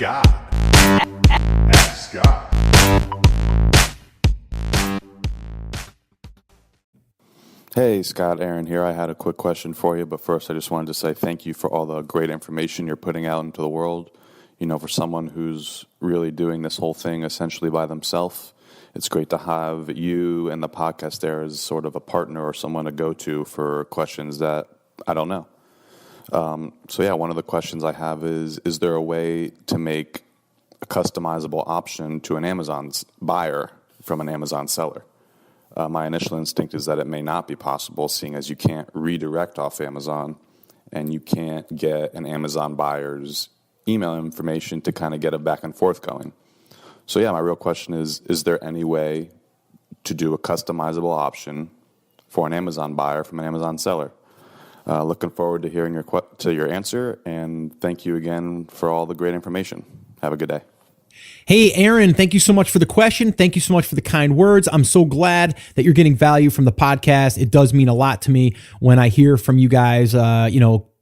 God. Ask God. Hey, Scott, Aaron here. I had a quick question for you, but first I just wanted to say thank you for all the great information you're putting out into the world. You know, for someone who's really doing this whole thing essentially by themselves, it's great to have you and the podcast there as sort of a partner or someone to go to for questions that I don't know. One of the questions I have is there a way to make a customizable option to an Amazon buyer from an Amazon seller? My initial instinct is that it may not be possible, seeing as you can't redirect off Amazon and you can't get an Amazon buyer's email information to kind of get a back and forth going. So my real question is there any way to do a customizable option for an Amazon buyer from an Amazon seller? Looking forward to hearing your answer, and thank you again for all the great information. Have a good day. Hey, Aaron, thank you so much for the question. Thank you so much for the kind words. I'm so glad that you're getting value from the podcast. It does mean a lot to me when I hear from you guys,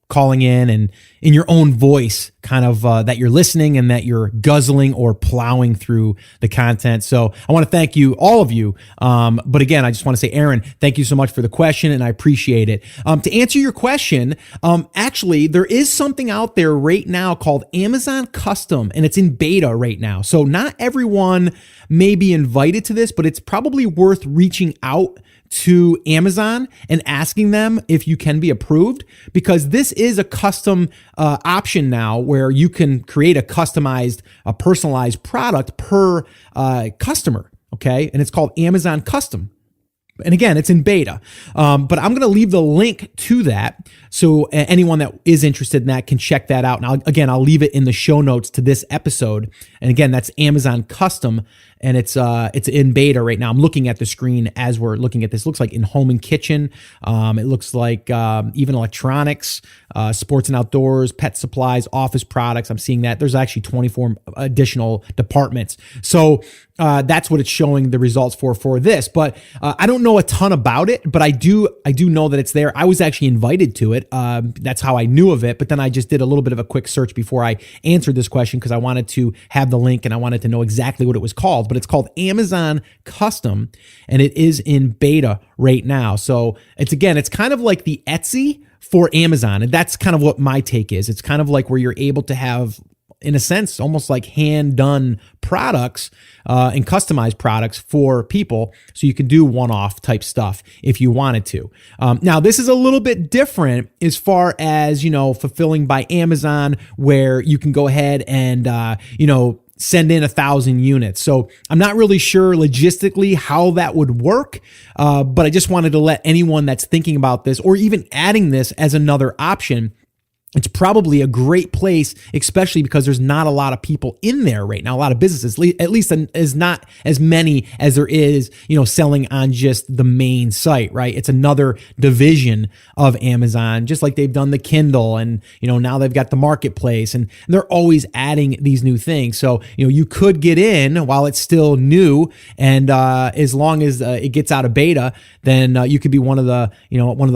calling in and in your own voice, kind of that you're listening and that you're guzzling or plowing through the content. So I want to thank you, all of you. But again, I just want to say, Aaron, thank you so much for the question, and I appreciate it. To answer your question, actually, there is something out there right now called Amazon Custom, and it's in beta right now. So not everyone may be invited to this, but it's probably worth reaching out to Amazon and asking them if you can be approved, because this is a custom option now where you can create a customized, a personalized product per customer, okay? And it's called Amazon Custom. And again, it's in beta, but I'm going to leave the link to that so anyone that is interested in that can check that out. And I'll leave it in the show notes to this episode. And again, that's Amazon Custom, and it's in beta right now. I'm looking at the screen as we're looking at this. It looks like in home and kitchen. It looks like even electronics, sports and outdoors, pet supplies, office products. I'm seeing that. There's actually 24 additional departments. So that's what it's showing the results for this. But I don't know a ton about it, but I do know that it's there. I was actually invited to it. That's how I knew of it. But then I just did a little bit of a quick search before I answered this question, because I wanted to have the link and I wanted to know exactly what it was called. But it's called Amazon Custom, and it is in beta right now. So it's kind of like the Etsy for Amazon. And that's kind of what my take is. It's kind of like where you're able to have, in a sense, almost like hand-done products and customized products for people, so you can do one-off type stuff if you wanted to. Now, this is a little bit different as far as, fulfilling by Amazon, where you can go ahead and, send in 1,000 units. So I'm not really sure logistically how that would work, but I just wanted to let anyone that's thinking about this or even adding this as another option, it's probably a great place, especially because there's not a lot of people in there right now. A lot of businesses, at least is not as many as there is, selling on just the main site, right? It's another division of Amazon, just like they've done the Kindle, and, now they've got the marketplace, and they're always adding these new things. So, you could get in while it's still new, and as long as it gets out of beta, then you could be one of the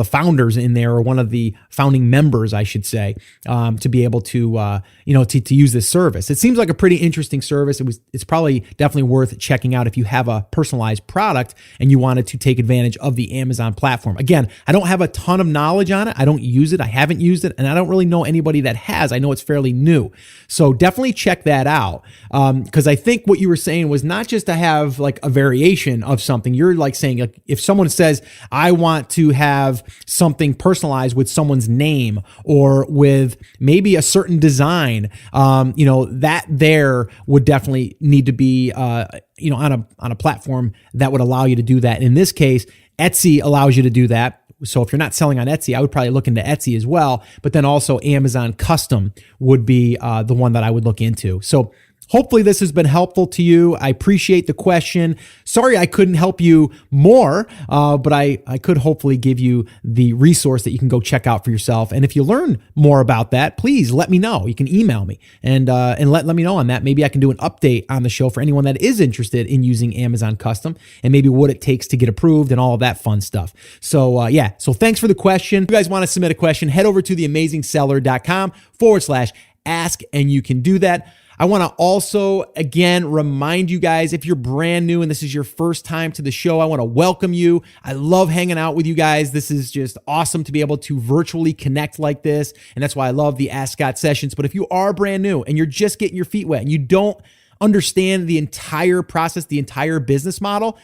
founders in there, or one of the founding members, I should say. To be able to use this service. It seems like a pretty interesting service. It's probably definitely worth checking out if you have a personalized product and you wanted to take advantage of the Amazon platform. Again, I don't have a ton of knowledge on it. I don't use it. I haven't used it, and I don't really know anybody that has. I know it's fairly new. So definitely check that out. Because I think what you were saying was not just to have like a variation of something. You're like saying, like, if someone says, I want to have something personalized with someone's name, or with maybe a certain design, that there would definitely need to be, on a platform that would allow you to do that. In this case, Etsy allows you to do that. So if you're not selling on Etsy, I would probably look into Etsy as well. But then also Amazon Custom would be the one that I would look into. So hopefully this has been helpful to you. I appreciate the question. Sorry I couldn't help you more, but I could hopefully give you the resource that you can go check out for yourself. And if you learn more about that, please let me know. You can email me and let me know on that. Maybe I can do an update on the show for anyone that is interested in using Amazon Custom, and maybe what it takes to get approved and all of that fun stuff. So so thanks for the question. If you guys want to submit a question, head over to theamazingseller.com/ask, and you can do that. I want to also, again, remind you guys, if you're brand new and this is your first time to the show, I want to welcome you. I love hanging out with you guys. This is just awesome to be able to virtually connect like this. And that's why I love the Ask Scott sessions. But if you are brand new and you're just getting your feet wet and you don't understand the entire process, the entire business model,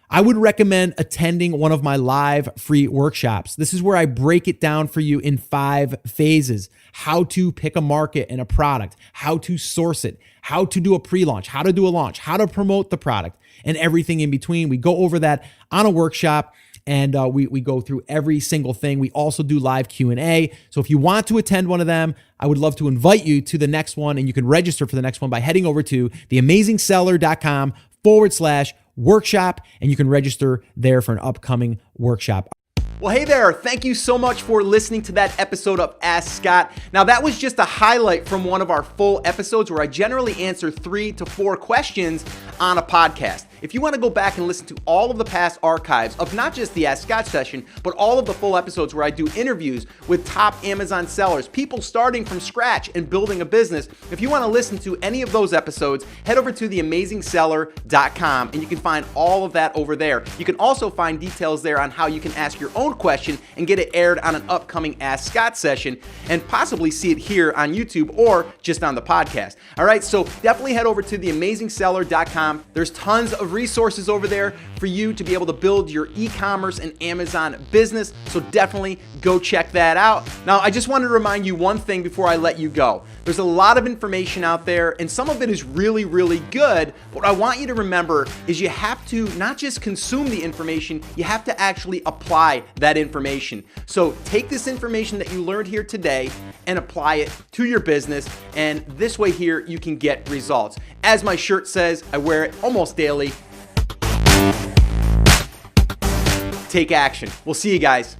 I would recommend attending one of my live free workshops. This is where I break it down for you in 5 phases: how to pick a market and a product, how to source it, how to do a pre-launch, how to do a launch, how to promote the product, and everything in between. We go over that on a workshop, and we go through every single thing. We also do live Q&A. So if you want to attend one of them, I would love to invite you to the next one, and you can register for the next one by heading over to theamazingseller.com/workshop, and you can register there for an upcoming workshop. Well, hey there. Thank you so much for listening to that episode of Ask Scott. Now, that was just a highlight from one of our full episodes where I generally answer 3 to 4 questions on a podcast. If you want to go back and listen to all of the past archives of not just the Ask Scott session, but all of the full episodes where I do interviews with top Amazon sellers, people starting from scratch and building a business, if you want to listen to any of those episodes, head over to theamazingseller.com and you can find all of that over there. You can also find details there on how you can ask your own question and get it aired on an upcoming Ask Scott session and possibly see it here on YouTube or just on the podcast. All right, so definitely head over to theamazingseller.com. There's tons of resources over there for you to be able to build your e-commerce and Amazon business. So definitely go check that out. Now, I just wanted to remind you one thing before I let you go. There's a lot of information out there and some of it is really, really good. What I want you to remember is you have to not just consume the information, you have to actually apply that information. So take this information that you learned here today and apply it to your business. And this way here, you can get results. As my shirt says, I wear it almost daily. Take action. We'll see you guys.